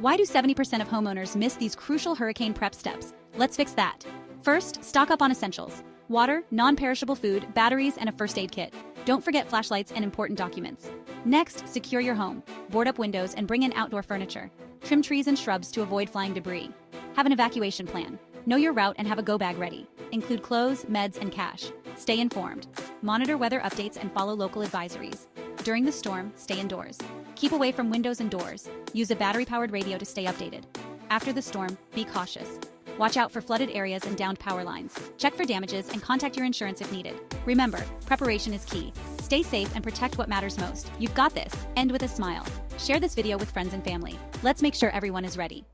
Why do 70% of homeowners miss these crucial hurricane prep steps? Let's fix that. First, stock up on essentials: water, non-perishable food, batteries, and a first aid kit. Don't forget flashlights and important documents. Next, secure your home. Board up windows and bring in outdoor furniture. Trim trees and shrubs to avoid flying debris. Have an evacuation plan. Know your route and have a go bag ready. Include clothes, meds, and cash. Stay informed. Monitor weather updates and follow local advisories. During the storm, stay indoors. Keep away from windows and doors. Use a battery-powered radio to stay updated. After the storm, be cautious. Watch out for flooded areas and downed power lines. Check for damages and contact your insurance if needed. Remember, preparation is key. Stay safe and protect what matters most. You've got this. End with a smile. Share this video with friends and family. Let's make sure everyone is ready.